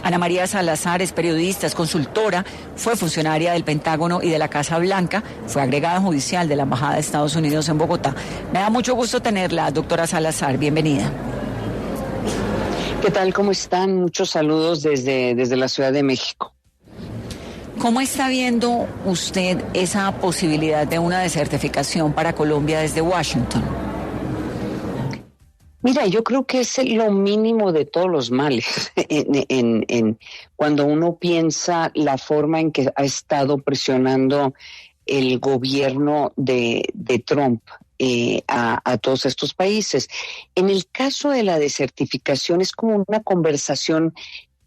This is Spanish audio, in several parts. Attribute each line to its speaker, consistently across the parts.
Speaker 1: Ana María Salazar es periodista, es consultora, fue funcionaria del Pentágono y de la Casa Blanca, fue agregada judicial de la Embajada de Estados Unidos en Bogotá. Me da mucho gusto tenerla, doctora Salazar, bienvenida.
Speaker 2: ¿Qué tal? ¿Cómo están? Muchos saludos desde la Ciudad de México.
Speaker 1: ¿Cómo está viendo usted esa posibilidad de una desertificación para Colombia desde Washington?
Speaker 2: Mira, yo creo que es lo mínimo de todos los males cuando uno piensa la forma en que ha estado presionando el gobierno de Trump a todos estos países. En el caso de la desertificación es como una conversación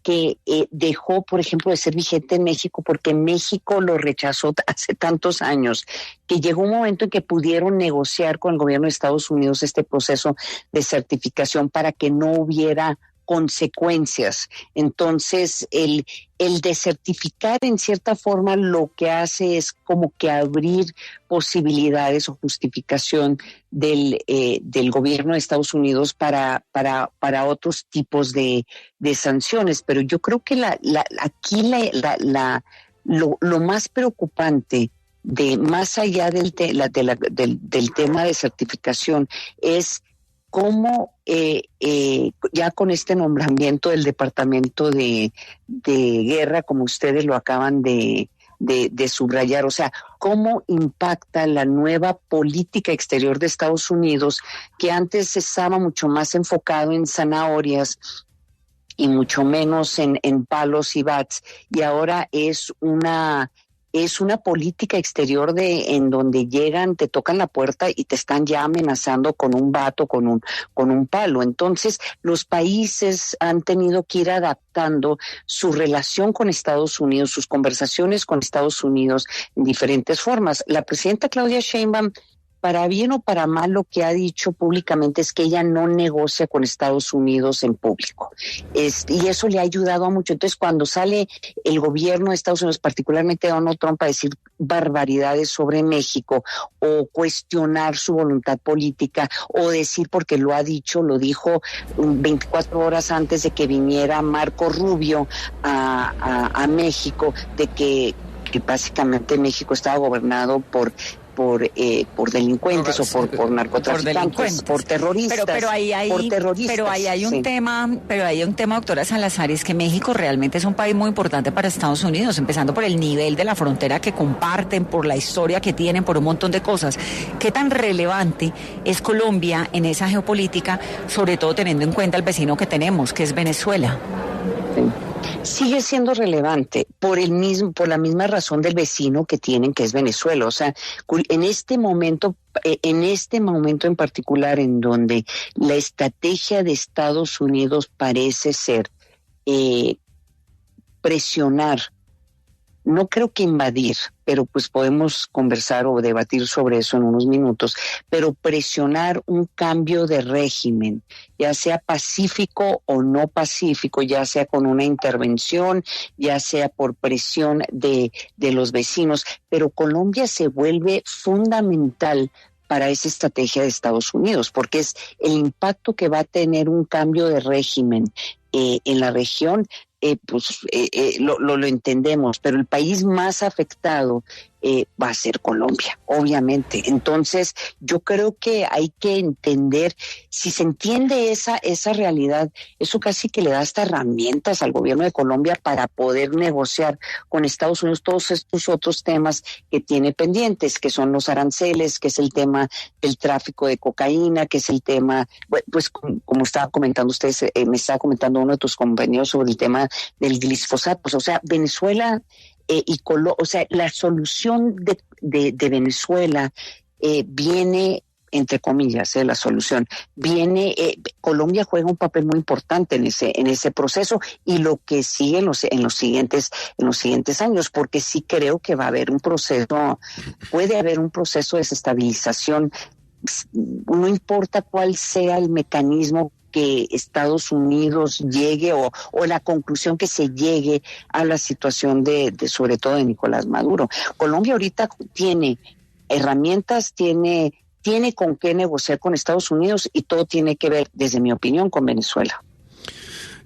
Speaker 2: que dejó, por ejemplo, de ser vigente en México, porque México lo rechazó hace tantos años, que llegó un momento en que pudieron negociar con el gobierno de Estados Unidos este proceso de certificación para que no hubiera consecuencias. Entonces, el desertificar en cierta forma lo que hace es como que abrir posibilidades o justificación del gobierno de Estados Unidos para otros tipos de sanciones. Pero yo creo que lo más preocupante más allá del tema de certificación es cómo ya con este nombramiento del Departamento de Guerra, como ustedes lo acaban de subrayar, o sea, cómo impacta la nueva política exterior de Estados Unidos, que antes estaba mucho más enfocado en zanahorias y mucho menos en palos y bats, y ahora es una política exterior en donde llegan, te tocan la puerta y te están ya amenazando con un bat o con un palo. Entonces, los países han tenido que ir adaptando su relación con Estados Unidos, sus conversaciones con Estados Unidos en diferentes formas. La presidenta Claudia Sheinbaum, para bien o para mal, lo que ha dicho públicamente es que ella no negocia con Estados Unidos en público. Y eso le ha ayudado a mucho. Entonces, cuando sale el gobierno de Estados Unidos, particularmente Donald Trump, a decir barbaridades sobre México o cuestionar su voluntad política o decir, porque lo dijo 24 horas antes de que viniera Marco Rubio a México, de que básicamente México estaba gobernado por delincuentes o por narcotraficantes, por terroristas.
Speaker 1: Pero ahí hay un tema, doctora Salazar, es que México realmente es un país muy importante para Estados Unidos, empezando por el nivel de la frontera que comparten, por la historia que tienen, por un montón de cosas. ¿Qué tan relevante es Colombia en esa geopolítica, sobre todo teniendo en cuenta el vecino que tenemos, que es Venezuela?
Speaker 2: Sí. Sigue siendo relevante por la misma razón del vecino que tienen, que es Venezuela. O sea, en este momento en particular, en donde la estrategia de Estados Unidos parece ser presionar, no creo que invadir, pero pues podemos conversar o debatir sobre eso en unos minutos, pero presionar un cambio de régimen, ya sea pacífico o no pacífico, ya sea con una intervención, ya sea por presión de los vecinos, pero Colombia se vuelve fundamental para esa estrategia de Estados Unidos, porque es el impacto que va a tener un cambio de régimen en la región. Lo entendemos, pero el país más afectado va a ser Colombia, obviamente. Entonces, yo creo que hay que entender, si se entiende esa realidad, eso casi que le da hasta herramientas al gobierno de Colombia para poder negociar con Estados Unidos todos estos otros temas que tiene pendientes, que son los aranceles, que es el tema del tráfico de cocaína, que es el tema, pues como estaba comentando ustedes, me estaba comentando uno de tus compañeros sobre el tema del glifosato. Pues, o sea, Venezuela o sea, la solución de Venezuela viene, entre comillas, la solución viene. Colombia juega un papel muy importante en ese proceso y lo que sigue en los siguientes años, porque sí creo que va a haber puede haber un proceso de desestabilización. No importa cuál sea el mecanismo que Estados Unidos llegue o la conclusión que se llegue a la situación de sobre todo de Nicolás Maduro. Colombia ahorita tiene herramientas, tiene con qué negociar con Estados Unidos y todo tiene que ver, desde mi opinión, con Venezuela.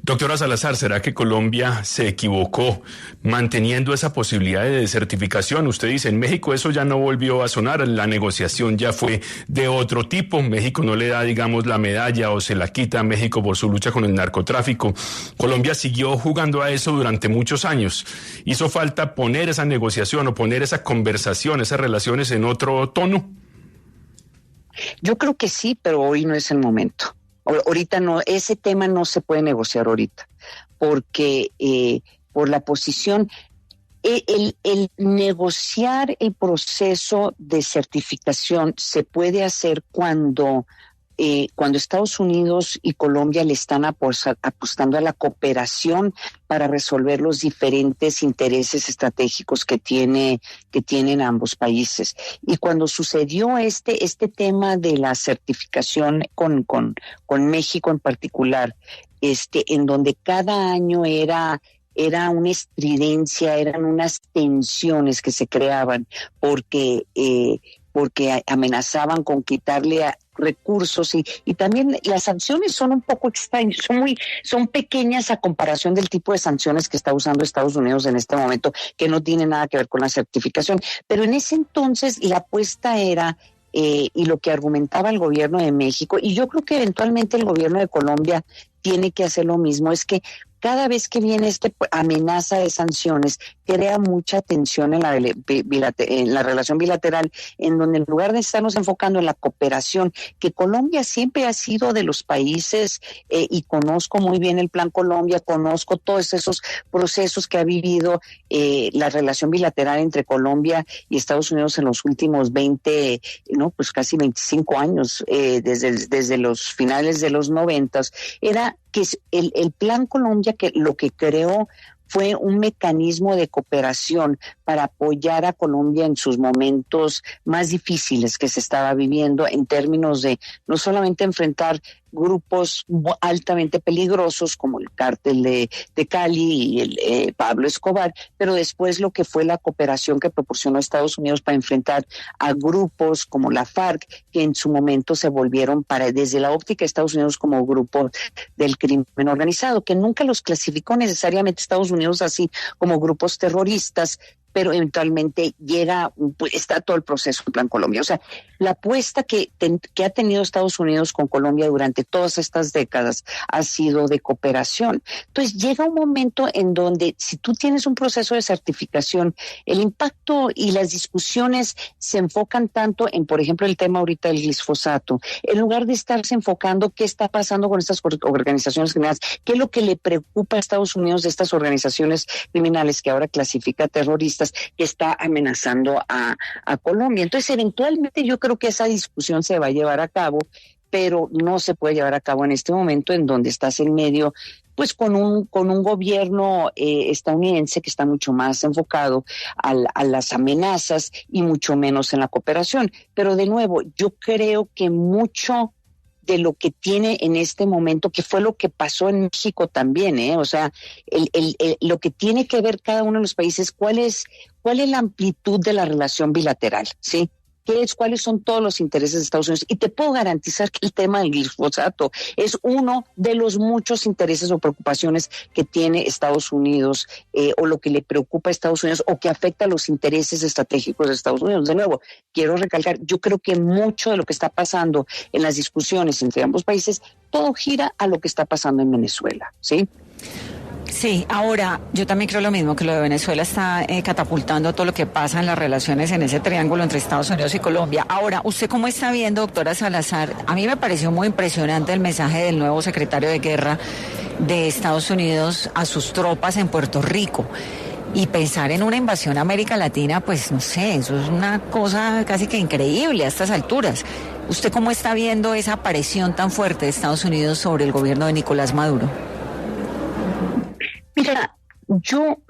Speaker 3: Doctora Salazar, ¿será que Colombia se equivocó manteniendo esa posibilidad de desertificación? Usted dice, en México eso ya no volvió a sonar, la negociación ya fue de otro tipo, México no le da, digamos, la medalla o se la quita a México por su lucha con el narcotráfico. Colombia siguió jugando a eso durante muchos años. ¿Hizo falta poner esa negociación o poner esa conversación, esas relaciones en otro tono?
Speaker 2: Yo creo que sí, pero hoy no es el momento. Ahorita no, ese tema no se puede negociar ahorita, porque por la posición, el negociar el proceso de certificación se puede hacer cuando Estados Unidos y Colombia le están apostando a la cooperación para resolver los diferentes intereses estratégicos que tienen ambos países. Y cuando sucedió este tema de la certificación con México en particular, en donde cada año era una estridencia, eran unas tensiones que se creaban porque amenazaban con quitarle recursos y también las sanciones son un poco extrañas, son pequeñas a comparación del tipo de sanciones que está usando Estados Unidos en este momento, que no tiene nada que ver con la certificación. Pero en ese entonces la apuesta era, y lo que argumentaba el gobierno de México, y yo creo que eventualmente el gobierno de Colombia tiene que hacer lo mismo, es que cada vez que viene amenaza de sanciones, crea mucha tensión en la relación bilateral, en donde en lugar de estarnos enfocando en la cooperación, que Colombia siempre ha sido de los países, y conozco muy bien el Plan Colombia, conozco todos esos procesos que ha vivido la relación bilateral entre Colombia y Estados Unidos en los últimos pues casi 25 años, desde los finales de los 90, era que el Plan Colombia, que lo que creó fue un mecanismo de cooperación para apoyar a Colombia en sus momentos más difíciles que se estaba viviendo, en términos de no solamente enfrentar grupos altamente peligrosos como el cártel de Cali y el Pablo Escobar, pero después lo que fue la cooperación que proporcionó Estados Unidos para enfrentar a grupos como la FARC, que en su momento se volvieron desde la óptica de Estados Unidos como grupo del crimen organizado, que nunca los clasificó necesariamente Estados Unidos así como grupos terroristas, pero eventualmente está todo el proceso en Plan Colombia. O sea, la apuesta que ha tenido Estados Unidos con Colombia durante todas estas décadas ha sido de cooperación. Entonces llega un momento en donde si tú tienes un proceso de certificación, el impacto y las discusiones se enfocan tanto en, por ejemplo, el tema ahorita del glifosato, en lugar de estarse enfocando qué está pasando con estas organizaciones criminales, qué es lo que le preocupa a Estados Unidos de estas organizaciones criminales que ahora clasifica terroristas, que está amenazando a Colombia. Entonces, eventualmente yo creo que esa discusión se va a llevar a cabo, pero no se puede llevar a cabo en este momento en donde estás en medio, pues con un gobierno estadounidense que está mucho más enfocado a las amenazas y mucho menos en la cooperación. Pero de nuevo, yo creo que mucho de lo que tiene en este momento, que fue lo que pasó en México también, o sea, lo que tiene que ver cada uno de los países, cuál es la amplitud de la relación bilateral, ¿sí? ¿Cuáles son todos los intereses de Estados Unidos? Y te puedo garantizar que el tema del glifosato es uno de los muchos intereses o preocupaciones que tiene Estados Unidos, o lo que le preocupa a Estados Unidos, o que afecta a los intereses estratégicos de Estados Unidos. De nuevo, quiero recalcar, yo creo que mucho de lo que está pasando en las discusiones entre ambos países, todo gira a lo que está pasando en Venezuela, ¿sí?
Speaker 1: Sí, ahora yo también creo lo mismo, que lo de Venezuela está catapultando todo lo que pasa en las relaciones en ese triángulo entre Estados Unidos y Colombia. Ahora, ¿usted cómo está viendo, doctora Salazar? A mí me pareció muy impresionante el mensaje del nuevo secretario de Guerra de Estados Unidos a sus tropas en Puerto Rico. Y pensar en una invasión a América Latina, pues no sé, eso es una cosa casi que increíble a estas alturas. ¿Usted cómo está viendo esa presión tan fuerte de Estados Unidos sobre el gobierno de Nicolás Maduro?
Speaker 2: Mira, yo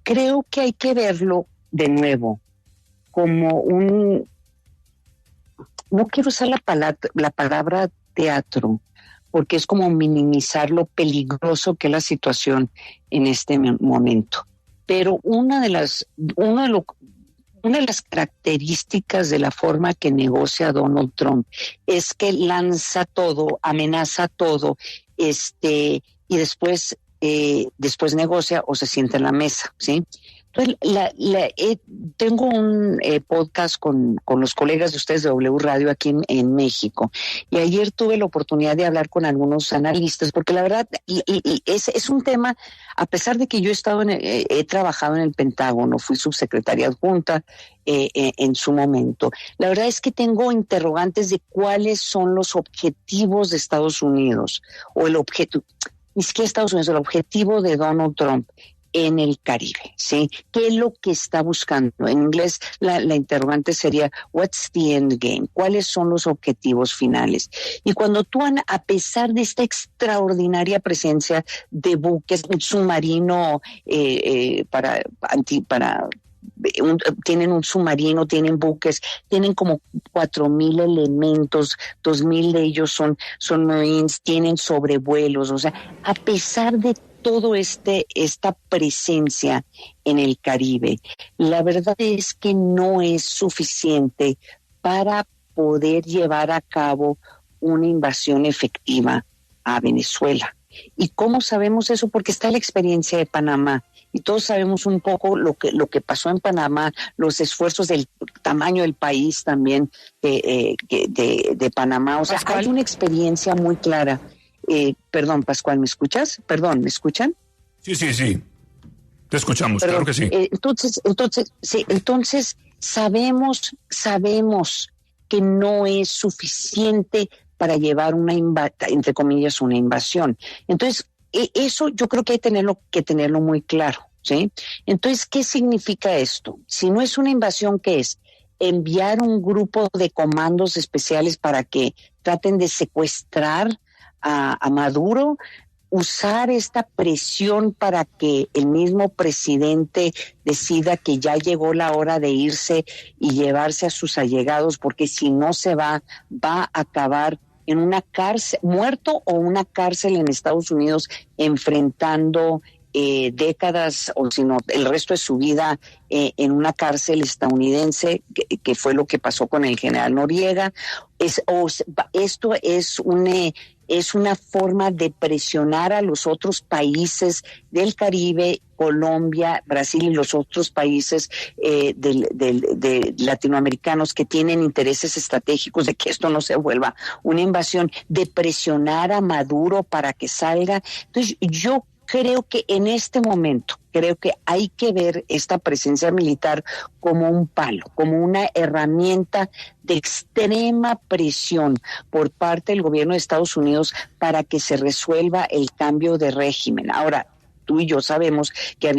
Speaker 2: creo que hay que verlo de nuevo como no quiero usar la palabra teatro, porque es como minimizar lo peligroso que es la situación en este momento. Pero una de las características de la forma que negocia Donald Trump es que lanza todo, amenaza todo, y después negocia o se sienta en la mesa, ¿sí? Entonces, tengo un podcast con los colegas de ustedes de W Radio aquí en México, y ayer tuve la oportunidad de hablar con algunos analistas, porque la verdad es un tema, a pesar de que yo he trabajado en el Pentágono, fui subsecretaria adjunta en su momento, la verdad es que tengo interrogantes de cuáles son los objetivos de Estados Unidos, o el objetivo de Donald Trump en el Caribe, ¿sí? ¿Qué es lo que está buscando? En inglés la interrogante sería what's the end game? ¿Cuáles son los objetivos finales? Y cuando a pesar de esta extraordinaria presencia de buques, un submarino tienen un submarino, tienen buques, tienen como 4,000 elementos, 2,000 de ellos son Marines, tienen sobrevuelos, o sea, a pesar de todo esta presencia en el Caribe, la verdad es que no es suficiente para poder llevar a cabo una invasión efectiva a Venezuela. ¿Y cómo sabemos eso? Porque está la experiencia de Panamá. Y todos sabemos un poco lo que pasó en Panamá, los esfuerzos del tamaño del país también de Panamá. O sea,
Speaker 1: Pascual,
Speaker 2: hay una experiencia muy clara. Perdón, Pascual, ¿me escuchas? Perdón, ¿me escuchan?
Speaker 3: Sí. Te escuchamos,
Speaker 2: Perdón,
Speaker 3: claro que sí.
Speaker 2: Entonces sabemos que no es suficiente para llevar entre comillas, una invasión. Entonces, eso yo creo que hay que tenerlo muy claro, ¿sí? Entonces, ¿qué significa esto? Si no es una invasión, ¿qué es? Enviar un grupo de comandos especiales para que traten de secuestrar a Maduro, usar esta presión para que el mismo presidente decida que ya llegó la hora de irse y llevarse a sus allegados, porque si no se va a acabar en una cárcel, muerto, o una cárcel en Estados Unidos enfrentando décadas, o si no, el resto de su vida en una cárcel estadounidense, que fue lo que pasó con el general Noriega. Esto es una forma de presionar a los otros países del Caribe, Colombia, Brasil y los otros países de latinoamericanos que tienen intereses estratégicos de que esto no se vuelva una invasión, de presionar a Maduro para que salga. Entonces, yo creo que en este momento, hay que ver esta presencia militar como un palo, como una herramienta de extrema presión por parte del gobierno de Estados Unidos para que se resuelva el cambio de régimen. Ahora, tú y yo sabemos que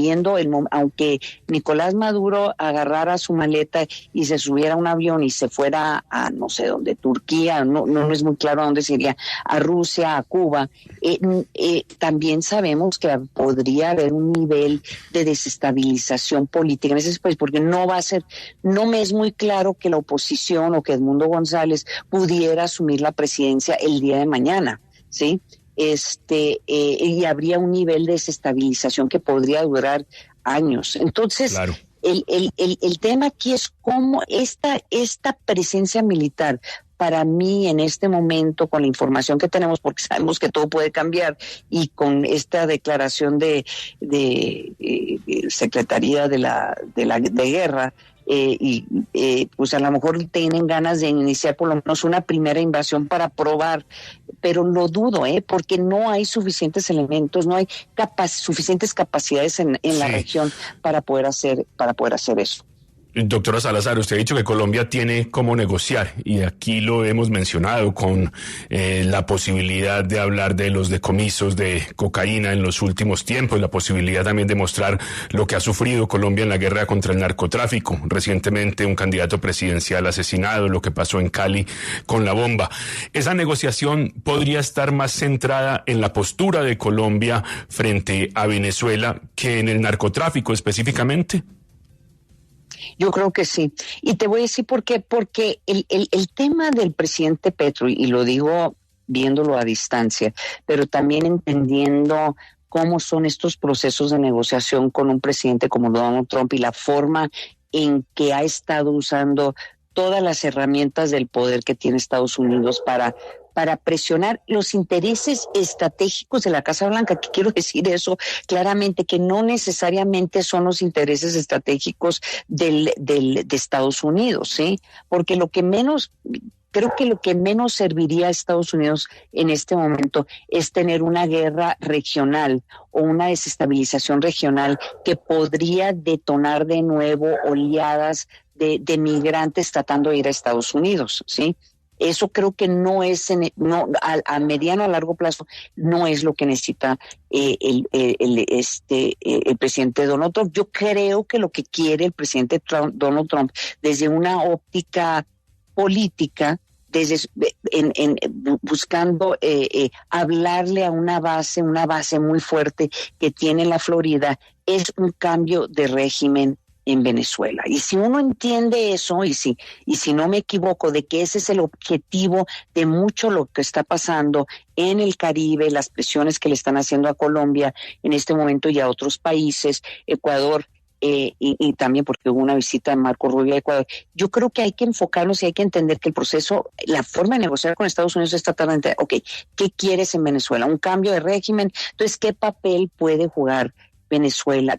Speaker 2: aunque Nicolás Maduro agarrara su maleta y se subiera a un avión y se fuera a no sé dónde, Turquía, no es muy claro a dónde se iría, a Rusia, a Cuba, también sabemos que podría haber un nivel de desestabilización política en ese país, porque no me es muy claro que la oposición o que Edmundo González pudiera asumir la presidencia el día de mañana, ¿sí? Y habría un nivel de desestabilización que podría durar años. Entonces, claro, el tema aquí es cómo esta presencia militar, para mí en este momento, con la información que tenemos, porque sabemos que todo puede cambiar, y con esta declaración de Secretaría de Guerra, pues a lo mejor tienen ganas de iniciar por lo menos una primera invasión para probar, pero lo dudo, porque no hay suficientes elementos, no hay suficientes capacidades en la región para poder hacer eso.
Speaker 3: Doctora Salazar, usted ha dicho que Colombia tiene cómo negociar, y aquí lo hemos mencionado con la posibilidad de hablar de los decomisos de cocaína en los últimos tiempos, la posibilidad también de mostrar lo que ha sufrido Colombia en la guerra contra el narcotráfico, recientemente un candidato presidencial asesinado, lo que pasó en Cali con la bomba. ¿Esa negociación podría estar más centrada en la postura de Colombia frente a Venezuela que en el narcotráfico específicamente?
Speaker 2: Yo creo que sí. Y te voy a decir por qué. Porque el tema del presidente Petro, y lo digo viéndolo a distancia, pero también entendiendo cómo son estos procesos de negociación con un presidente como Donald Trump y la forma en que ha estado usando todas las herramientas del poder que tiene Estados Unidos para para presionar los intereses estratégicos de la Casa Blanca, que quiero decir eso claramente, que no necesariamente son los intereses estratégicos de Estados Unidos, ¿sí? Porque creo que lo que menos serviría a Estados Unidos en este momento es tener una guerra regional o una desestabilización regional que podría detonar de nuevo oleadas de migrantes tratando de ir a Estados Unidos, ¿sí? Eso creo que no es, a mediano a largo plazo, no es lo que necesita el presidente Donald Trump. Yo creo que lo que quiere el presidente Donald Trump desde una óptica política, buscando hablarle a una base muy fuerte que tiene la Florida, es un cambio de régimen en Venezuela. Y si uno entiende eso, y si no me equivoco, de que ese es el objetivo de mucho lo que está pasando en el Caribe, las presiones que le están haciendo a Colombia en este momento y a otros países, Ecuador, y también porque hubo una visita de Marco Rubio a Ecuador. Yo creo que hay que enfocarnos y hay que entender que el proceso, la forma de negociar con Estados Unidos es tratar de entender, ¿qué quieres en Venezuela? ¿Un cambio de régimen? Entonces, ¿qué papel puede jugar Venezuela,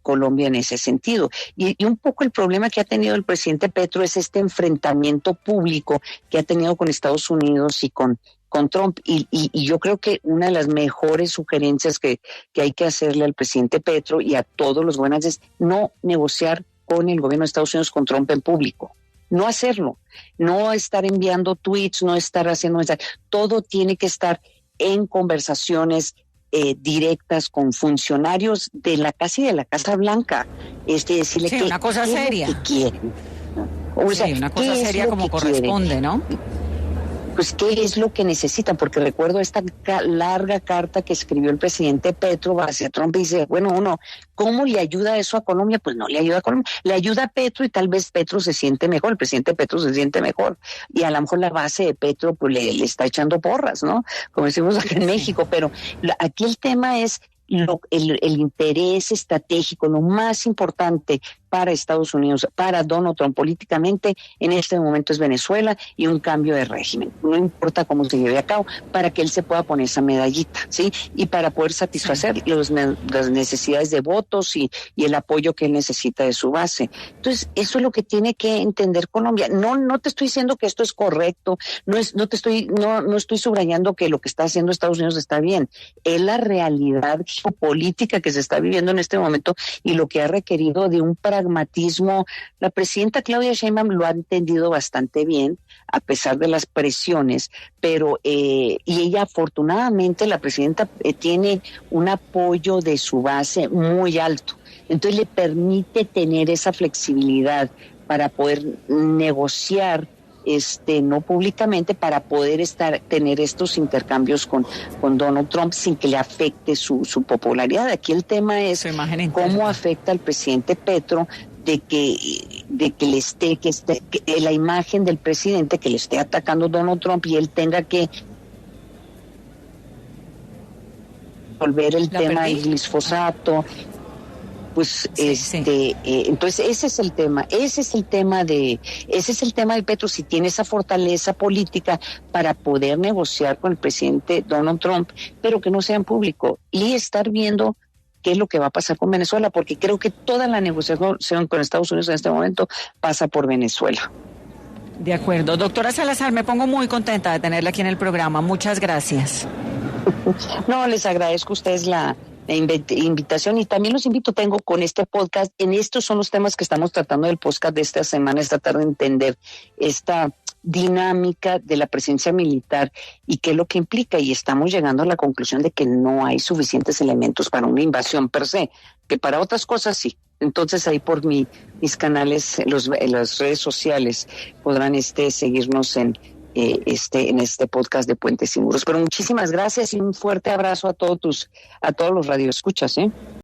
Speaker 2: Colombia en ese sentido? Y un poco el problema que ha tenido el presidente Petro es este enfrentamiento público que ha tenido con Estados Unidos y con Trump, y yo creo que una de las mejores sugerencias que hay que hacerle al presidente Petro y a todos los gobernantes es no negociar con el gobierno de Estados Unidos con Trump en público, no hacerlo, no estar enviando tweets, no estar haciendo mensajes, todo tiene que estar en conversaciones directas con funcionarios de la Casa Blanca, decirle
Speaker 1: sí, una cosa seria,
Speaker 2: que quieren.
Speaker 1: Una cosa seria como corresponde, ¿no?
Speaker 2: Pues qué es lo que necesitan, porque recuerdo esta larga carta que escribió el presidente Petro hacia Trump y dice, ¿cómo le ayuda eso a Colombia? Pues no le ayuda a Colombia, le ayuda a Petro y tal vez Petro se siente mejor, el presidente Petro se siente mejor y a lo mejor la base de Petro pues le está echando porras, ¿no? Como decimos acá en México, pero aquí el tema es el interés estratégico, lo más importante para Estados Unidos, para Donald Trump políticamente en este momento es Venezuela y un cambio de régimen. No importa cómo se lleve a cabo, para que él se pueda poner esa medallita, ¿sí? Y para poder satisfacer las necesidades de votos y el apoyo que él necesita de su base. Entonces, eso es lo que tiene que entender Colombia. No te estoy diciendo que esto es correcto, no estoy subrayando que lo que está haciendo Estados Unidos está bien. Es la realidad geopolítica que se está viviendo en este momento y lo que ha requerido de un pragmatismo. La presidenta Claudia Sheinbaum lo ha entendido bastante bien, a pesar de las presiones, pero y ella afortunadamente, la presidenta tiene un apoyo de su base muy alto, entonces le permite tener esa flexibilidad para poder negociar no públicamente, para poder tener estos intercambios con Donald Trump sin que le afecte su popularidad. Aquí el tema es cómo afecta al presidente Petro de que la imagen del presidente, que le esté atacando Donald Trump y él tenga que resolver el tema del glifosato. Pues entonces ese es el tema de Petro, si tiene esa fortaleza política para poder negociar con el presidente Donald Trump, pero que no sea en público, y estar viendo qué es lo que va a pasar con Venezuela, porque creo que toda la negociación con Estados Unidos en este momento pasa por Venezuela.
Speaker 1: De acuerdo. Doctora Salazar, me pongo muy contenta de tenerla aquí en el programa. Muchas gracias.
Speaker 2: No, les agradezco a ustedes la invitación y también los invito, tengo con este podcast, estos son los temas que estamos tratando del podcast de esta semana, es tratar de entender esta dinámica de la presencia militar y qué es lo que implica, y estamos llegando a la conclusión de que no hay suficientes elementos para una invasión per se, que para otras cosas sí. Entonces ahí por mis canales, las redes sociales podrán seguirnos en este podcast de Puentes y Muros. Pero muchísimas gracias y un fuerte abrazo a todos los radioescuchas,